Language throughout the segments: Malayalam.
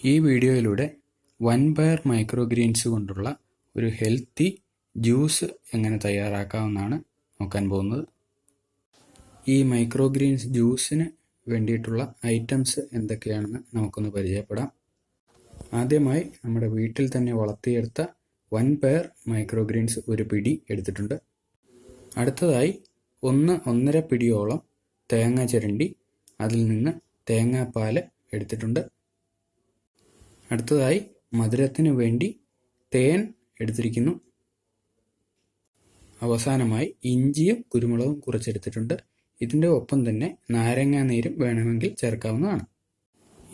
ഈ വീഡിയോയിലൂടെ വൻപയർ മൈക്രോഗ്രീൻസ് കൊണ്ടുള്ള ഒരു ഹെൽത്തി ജ്യൂസ് എങ്ങനെ തയ്യാറാക്കാമെന്നാണ് നോക്കാൻ പോകുന്നത്. ഈ മൈക്രോഗ്രീൻസ് ജ്യൂസിന് വേണ്ടിയിട്ടുള്ള ഐറ്റംസ് എന്തൊക്കെയാണെന്ന് നമുക്കൊന്ന് പരിചയപ്പെടാം. ആദ്യമായി നമ്മുടെ വീട്ടിൽ തന്നെ വളർത്തിയെടുത്ത വൻപയർ മൈക്രോഗ്രീൻസ് ഒരു പിടി എടുത്തിട്ടുണ്ട്. അടുത്തതായി 1-1.5 പിടിയോളം തേങ്ങ ചിരണ്ടി അതിൽ നിന്ന് തേങ്ങാപ്പാൽ എടുത്തിട്ടുണ്ട്. അടുത്തതായി മധുരത്തിന് വേണ്ടി തേൻ എടുത്തിരിക്കുന്നു. അവസാനമായി ഇഞ്ചിയും കുരുമുളകും കുറച്ചെടുത്തിട്ടുണ്ട്. ഇതിൻ്റെ ഒപ്പം തന്നെ നാരങ്ങാ നീരും വേണമെങ്കിൽ ചേർക്കാവുന്നതാണ്.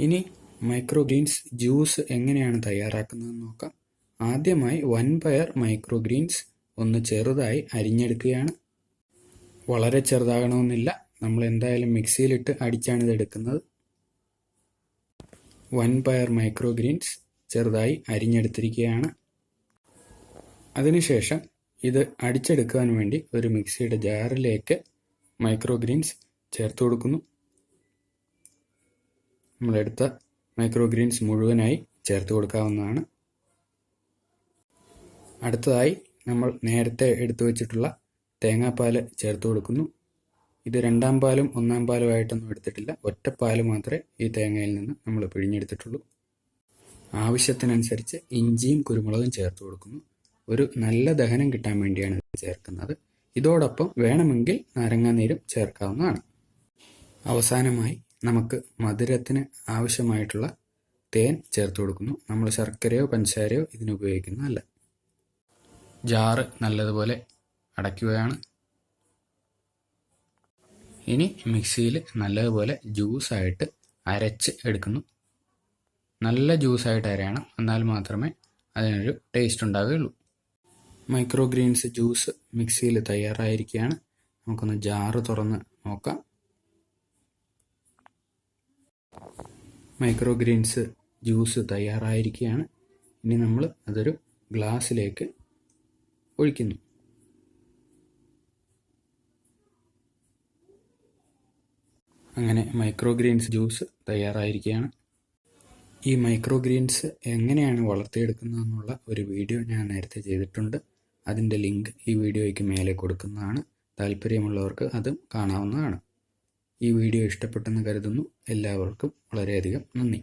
ഇനി മൈക്രോഗ്രീൻസ് ജ്യൂസ് എങ്ങനെയാണ് തയ്യാറാക്കുന്നതെന്ന് നോക്കാം. ആദ്യമായി വൻപയർ മൈക്രോഗ്രീൻസ് ഒന്ന് ചെറുതായി അരിഞ്ഞെടുക്കുകയാണ്. വളരെ ചെറുതാകണമെന്നില്ല, നമ്മൾ എന്തായാലും മിക്സിയിലിട്ട് അടിച്ചാണ് ഇത് എടുക്കുന്നത്. വൻപയർ മൈക്രോഗ്രീൻസ് ചെറുതായി അരിഞ്ഞെടുത്തിരിക്കുകയാണ്. അതിനുശേഷം ഇത് അടിച്ചെടുക്കുവാൻ വേണ്ടി ഒരു മിക്സിയുടെ ജാറിലേക്ക് മൈക്രോഗ്രീൻസ് ചേർത്ത് കൊടുക്കുന്നു. നമ്മളെടുത്ത മൈക്രോഗ്രീൻസ് മുഴുവനായി ചേർത്ത് കൊടുക്കാവുന്നതാണ്. അടുത്തതായി നമ്മൾ നേരത്തെ എടുത്തു വച്ചിട്ടുള്ള തേങ്ങാപ്പാൽ ചേർത്ത് കൊടുക്കുന്നു. ഇത് 2-ാം പാലും 1-ാം പാലും ആയിട്ടൊന്നും എടുത്തിട്ടില്ല, ഒറ്റപ്പാൽ മാത്രമേ ഈ തേങ്ങയിൽ നിന്ന് നമ്മൾ പിഴിഞ്ഞെടുത്തിട്ടുള്ളൂ. ആവശ്യത്തിനനുസരിച്ച് ഇഞ്ചിയും കുരുമുളകും ചേർത്ത് കൊടുക്കുന്നു. ഒരു നല്ല ദഹനം കിട്ടാൻ വേണ്ടിയാണ് ഇത് ചേർക്കുന്നത്. ഇതോടൊപ്പം വേണമെങ്കിൽ നാരങ്ങാനീരും ചേർക്കാവുന്നതാണ്. അവസാനമായി നമുക്ക് മധുരത്തിന് ആവശ്യമായിട്ടുള്ള തേൻ ചേർത്ത് കൊടുക്കുന്നു. നമ്മൾ ശർക്കരയോ പഞ്ചസാരയോ ഇതിന് ഉപയോഗിക്കുന്നതല്ല. ജാറ് നല്ലതുപോലെ അടയ്ക്കുകയാണ്. ഇനി മിക്സിയിൽ നല്ലതുപോലെ ജ്യൂസായിട്ട് അരച്ച് എടുക്കുന്നു. നല്ല ജ്യൂസായിട്ട് അരയണം, എന്നാൽ മാത്രമേ അതിനൊരു ടേസ്റ്റ് ഉണ്ടാവുകയുള്ളൂ. മൈക്രോഗ്രീൻസ് ജ്യൂസ് മിക്സിയിൽ തയ്യാറായിരിക്കുകയാണ്. നമുക്കൊന്ന് ജാറ് തുറന്ന് നോക്കാം. മൈക്രോഗ്രീൻസ് ജ്യൂസ് തയ്യാറായിരിക്കുകയാണ്. ഇനി നമ്മൾ അതൊരു ഗ്ലാസ്സിലേക്ക് ഒഴിക്കുന്നു. അങ്ങനെ മൈക്രോഗ്രീൻസ് ജ്യൂസ് തയ്യാറായിരിക്കുകയാണ്. ഈ മൈക്രോഗ്രീൻസ് എങ്ങനെയാണ് വളർത്തിയെടുക്കുന്നതെന്നുള്ള ഒരു വീഡിയോ ഞാൻ നേരത്തെ ചെയ്തിട്ടുണ്ട്. അതിൻ്റെ ലിങ്ക് ഈ വീഡിയോയ്ക്ക് മേലെ കൊടുക്കുന്നതാണ്. താല്പര്യമുള്ളവർക്ക് അതും കാണാവുന്നതാണ്. ഈ വീഡിയോ ഇഷ്ടപ്പെട്ടെന്ന് കരുതുന്നു. എല്ലാവർക്കും വളരെയധികം നന്ദി.